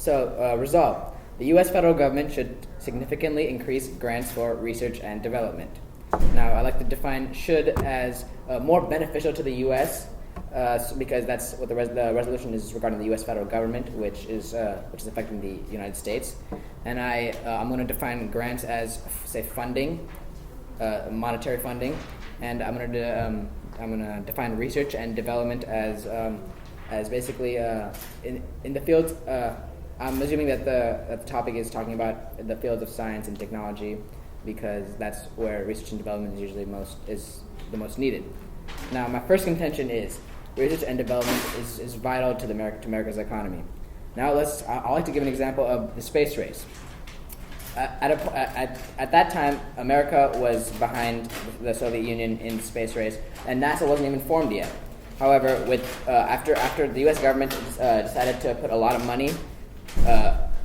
Resolve. The U.S. federal government should significantly increase grants for research and development. Now, I like to define should as more beneficial to the U.S. Because that's what the resolution is regarding the U.S. federal government, which is affecting the United States. And I'm going to define grants as, say, funding, monetary funding, and I'm going to define research and development as basically in the fields. I'm assuming that the topic is talking about the fields of science and technology, because that's where research and development is usually the most needed. Now, my first contention is research and development is vital to America's economy. Now, I'd like to give an example of the space race. At that time, America was behind the Soviet Union in the space race, and NASA wasn't even formed yet. However, after the U.S. government decided to put a lot of money,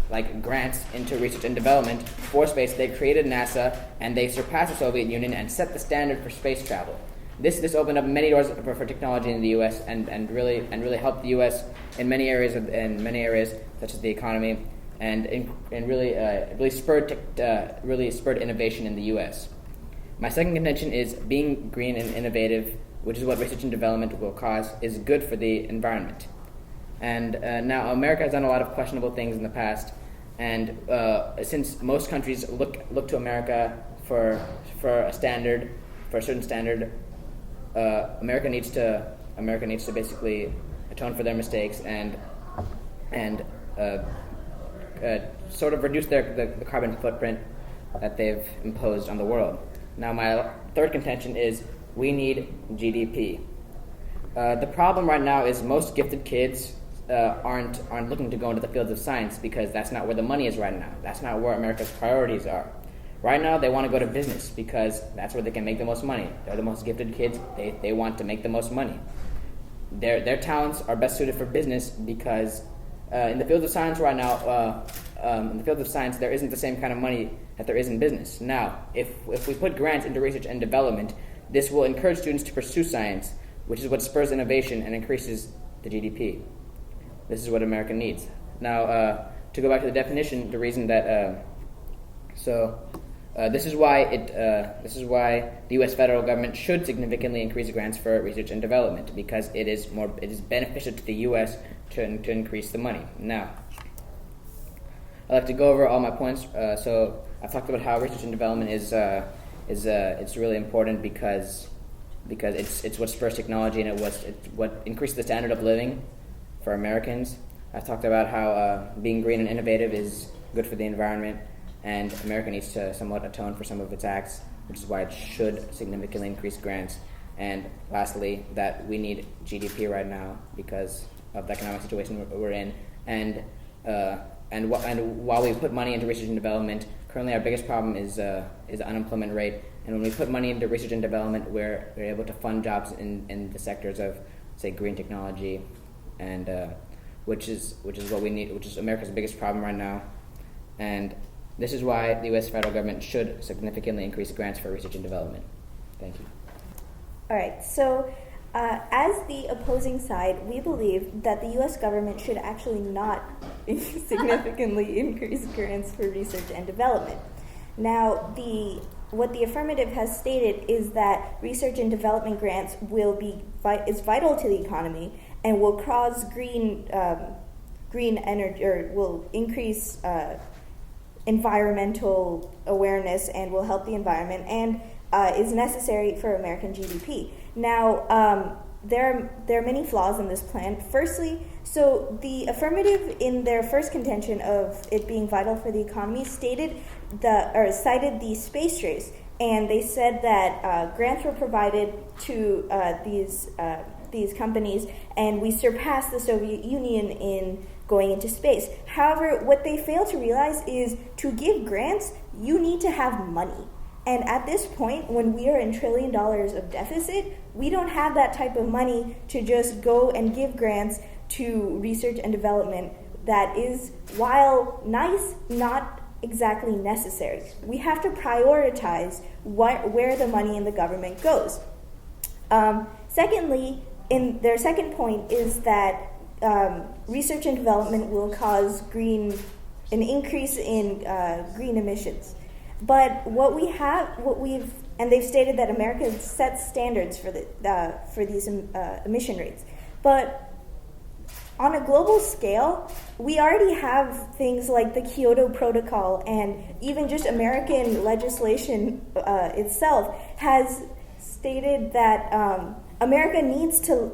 like grants, into research and development for space, they created NASA, and they surpassed the Soviet Union and set the standard for space travel. This opened up many doors for technology in the U.S. and really helped the U.S. in many areas such as the economy, and really spurred innovation in the U.S. My second contention is being green and innovative, which is what research and development will cause, is good for the environment. And now America has done a lot of questionable things in the past, and since most countries look to America for a certain standard, America needs to basically atone for their mistakes and sort of reduce the carbon footprint that they've imposed on the world. Now, my third contention is we need GDP. The problem right now is most gifted kids aren't looking to go into the fields of science, because that's not where the money is right now. That's not where America's priorities are. Right now, they want to go to business because that's where they can make the most money. They're the most gifted kids. They want to make the most money. Their talents are best suited for business because in the fields of science right now, there isn't the same kind of money that there is in business. Now, if we put grants into research and development, this will encourage students to pursue science, which is what spurs innovation and increases the GDP. This is what America needs. Now, to go back to the definition, the reason that this is why the U.S. federal government should significantly increase grants for research and development, because it is beneficial to the U.S. to increase the money. Now, I'd like to go over all my points. So I've talked about how research and development is really important because it's what spurs technology, and it's what increases the standard of living for Americans. I've talked about how being green and innovative is good for the environment, and America needs to somewhat atone for some of its acts, which is why it should significantly increase grants. And lastly, that we need GDP right now because of the economic situation we're in. And while we put money into research and development, currently our biggest problem is the unemployment rate. And when we put money into research and development, we're able to fund jobs in the sectors of, say, green technology, and which is what we need, which is America's biggest problem right now. And this is why the U.S. federal government should significantly increase grants for research and development. Thank you. All right. So, as the opposing side, we believe that the U.S. government should actually not significantly increase grants for research and development. Now, what the affirmative has stated is that research and development grants is vital to the economy and will cause green energy, or will increase environmental awareness and will help the environment, and is necessary for American GDP. Now, there are many flaws in this plan. Firstly, so the affirmative, in their first contention of it being vital for the economy, cited the space race, and they said that grants were provided to these companies, and we surpassed the Soviet Union in going into space. However, what they fail to realize is to give grants, you need to have money. And at this point, when we are in $1 trillion of deficit, we don't have that type of money to just go and give grants to research and development that is, while nice, not exactly necessary. We have to prioritize where the money in the government goes. Secondly, in their second point is that research and development will cause an increase in green emissions. But and they've stated that America sets standards for these emission rates. But on a global scale, we already have things like the Kyoto Protocol, and even just American legislation itself has stated that America needs to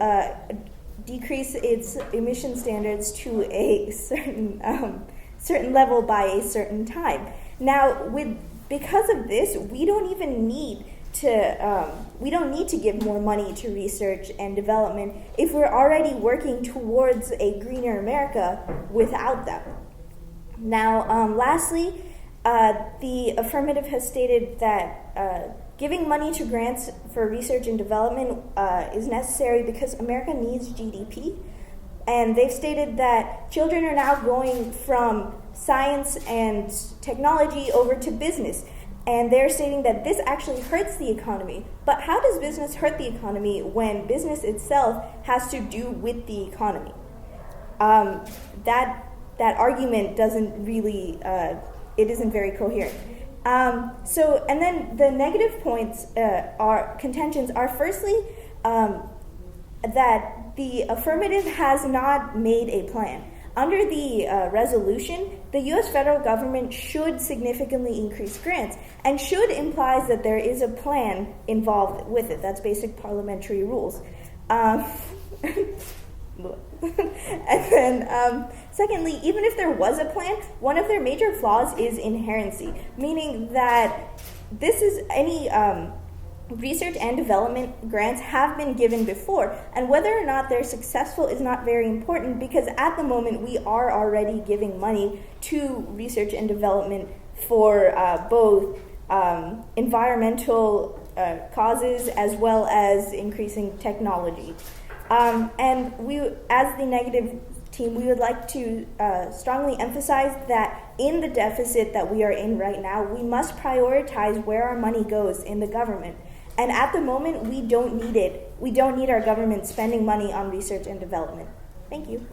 decrease its emission standards to a certain level by a certain time. Now, because of this, we don't need to give more money to research and development if we're already working towards a greener America without them. Now, lastly, the affirmative has stated that giving money to grants for research and development is necessary because America needs GDP. And they've stated that children are now going from science and technology over to business. And they're stating that this actually hurts the economy. But how does business hurt the economy when business itself has to do with the economy? That argument doesn't really, it isn't very coherent. And then the negative points contentions are firstly that the affirmative has not made a plan. Under the resolution, the U.S. federal government should significantly increase grants, and should implies that there is a plan involved with it. That's basic parliamentary rules. And then, secondly, even if there was a plan, one of their major flaws is inherency, meaning that this is any research and development grants have been given before, and whether or not they're successful is not very important, because at the moment we are already giving money to research and development for both environmental causes as well as increasing technology. And we, as the negative team, we would like to strongly emphasize that in the deficit that we are in right now, we must prioritize where our money goes in the government. And at the moment, we don't need it. We don't need our government spending money on research and development. Thank you.